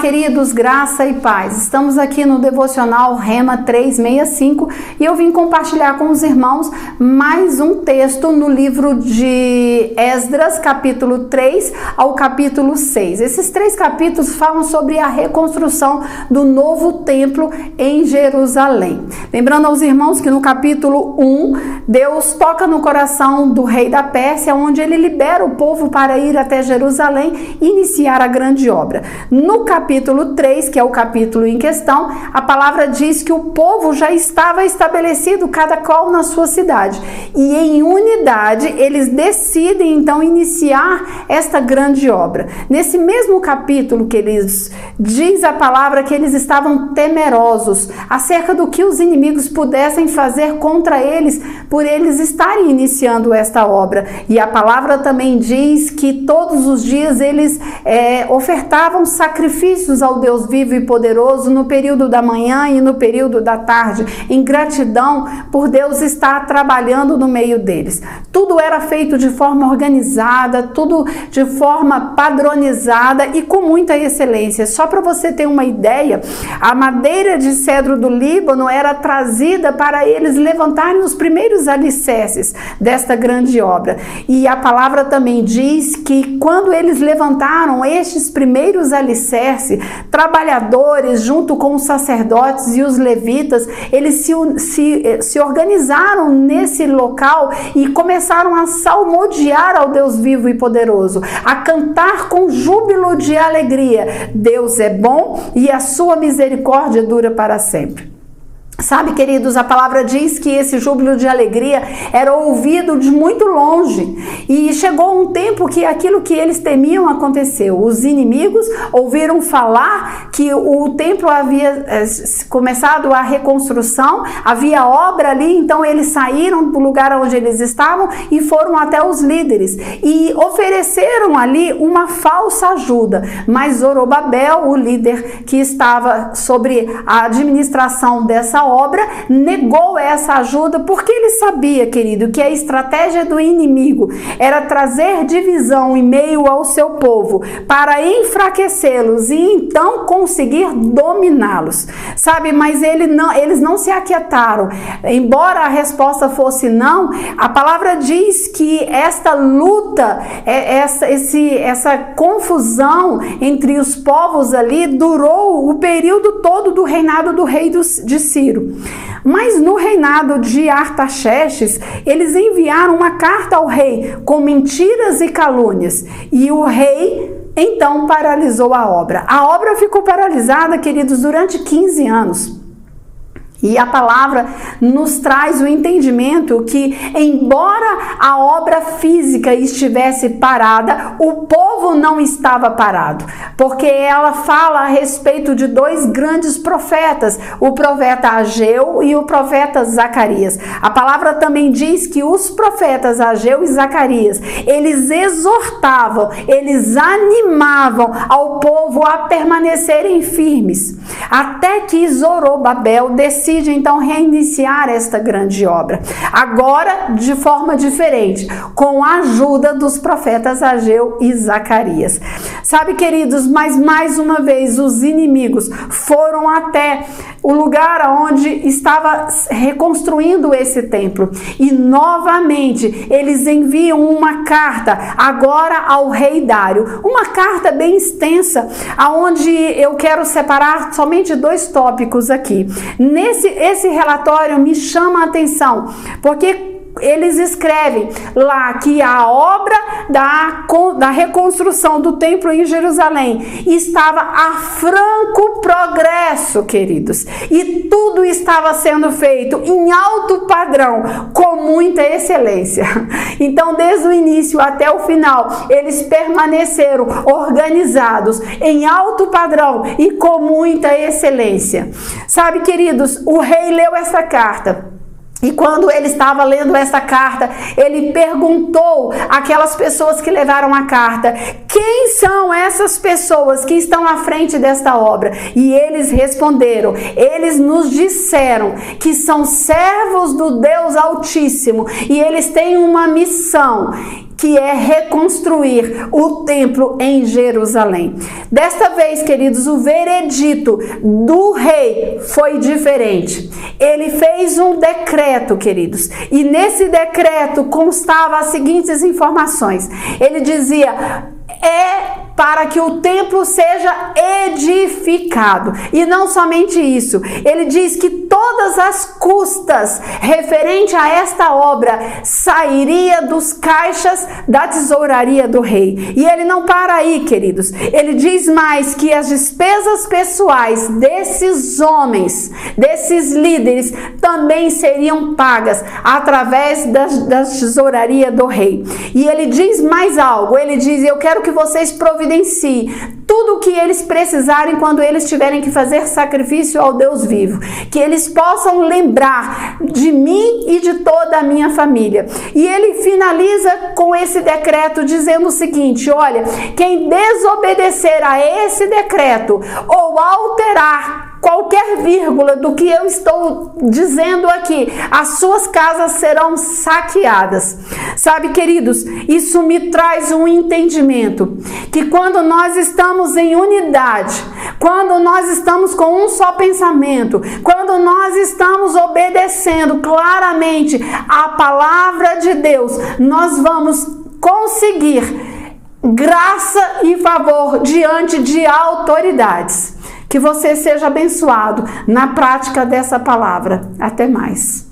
queridos, graça e paz. Estamos aqui no Devocional Rema 365 e eu vim compartilhar com os irmãos mais um texto no livro de Esdras, capítulo 3 ao capítulo 6. Esses 3 capítulos falam sobre a reconstrução do novo templo em Jerusalém. Lembrando aos irmãos que no capítulo 1, Deus toca no coração do rei da Pérsia, onde ele libera o povo para ir até Jerusalém e iniciar a grande obra. No capítulo 3, que é o capítulo em questão, a palavra diz que o povo já estava estabelecido, cada qual na sua cidade. E em unidade, eles decidem então iniciar esta grande obra. Nesse mesmo capítulo que eles diz a palavra que eles estavam temerosos acerca do que os inimigos pudessem fazer contra eles, por eles estarem iniciando esta obra. E a palavra também diz que todos os dias eles ofertavam sacrifícios ao Deus vivo e poderoso no período da manhã e no período da tarde, em gratidão por Deus estar trabalhando no meio deles. Tudo era feito de forma organizada, tudo de forma padronizada e com muita excelência. Só para você ter uma ideia, a madeira de cedro do Líbano era trazida para eles levantarem os primeiros alicerces desta grande obra. E a palavra também diz que quando eles levantaram estes primeiros alicerces, trabalhadores junto com os sacerdotes e os levitas, eles se organizaram nesse local e começaram a salmodiar ao Deus vivo e poderoso, a cantar com júbilo de alegria. Deus é bom e a sua misericórdia dura para sempre. Sabe, queridos, a palavra diz que esse júbilo de alegria era ouvido de muito longe e chegou um tempo que aquilo que eles temiam aconteceu. Os inimigos ouviram falar que o templo havia começado a reconstrução, havia obra ali, então eles saíram do lugar onde eles estavam e foram até os líderes e ofereceram ali uma falsa ajuda, mas Zorobabel, o líder que estava sobre a administração dessa obra, negou essa ajuda porque ele sabia, querido, que a estratégia do inimigo era trazer divisão em meio ao seu povo para enfraquecê-los e então conseguir dominá-los, sabe? Mas eles não se aquietaram. Embora a resposta fosse não, a palavra diz que esta luta, essa confusão entre os povos ali durou o período todo do reinado do rei de Ciro. Mas no reinado de Artaxerxes, eles enviaram uma carta ao rei com mentiras e calúnias. E o rei então paralisou a obra. A obra ficou paralisada, queridos, durante 15 anos. E a palavra nos traz o entendimento que, embora a obra física estivesse parada, o povo não estava parado, porque ela fala a respeito de 2 grandes profetas, o profeta Ageu e o profeta Zacarias. A palavra também diz que os profetas Ageu e Zacarias, eles exortavam, eles animavam ao povo a permanecerem firmes, até que Zorobabel decide então reiniciar esta grande obra, agora de forma diferente, com a ajuda dos profetas Ageu e Zacarias. Sabe, queridos, mas mais uma vez os inimigos foram até o lugar onde estava reconstruindo esse templo e novamente eles enviam uma carta agora ao rei Dário, uma carta bem extensa, aonde eu quero separar somente 2 tópicos aqui. Esse relatório me chama a atenção, porque eles escrevem lá que a obra da reconstrução do templo em Jerusalém estava a franco progresso, queridos, e tudo estava sendo feito em alto padrão, com muita excelência. Então, desde o início até o final, eles permaneceram organizados em alto padrão e com muita excelência. Sabe, queridos, o rei leu essa carta. E quando ele estava lendo essa carta, ele perguntou àquelas pessoas que levaram a carta: quem são essas pessoas que estão à frente desta obra? E eles responderam, eles nos disseram que são servos do Deus Altíssimo e eles têm uma missão, que é reconstruir o templo em Jerusalém. Desta vez, queridos, o veredito do rei foi diferente. Ele fez um decreto, queridos, e nesse decreto constava as seguintes informações. Ele dizia: para que o templo seja edificado. E não somente isso, ele diz que todas as custas referente a esta obra sairia dos caixas da tesouraria do rei. E ele não para aí, queridos. Ele diz mais que as despesas pessoais desses homens, desses líderes, também seriam pagas através da tesouraria do rei. E ele diz mais algo. Ele diz: eu quero que vocês providenciem tudo o que eles precisarem quando eles tiverem que fazer sacrifício ao Deus vivo, que eles possam lembrar de mim e de toda a minha família. E ele finaliza com esse decreto dizendo o seguinte: olha, quem desobedecer a esse decreto ou alterar qualquer vírgula do que eu estou dizendo aqui, as suas casas serão saqueadas. Sabe, queridos, isso me traz um entendimento que quando nós estamos em unidade, quando nós estamos com um só pensamento, quando nós estamos obedecendo claramente a palavra de Deus, nós vamos conseguir graça e favor diante de autoridades. Que você seja abençoado na prática dessa palavra. Até mais.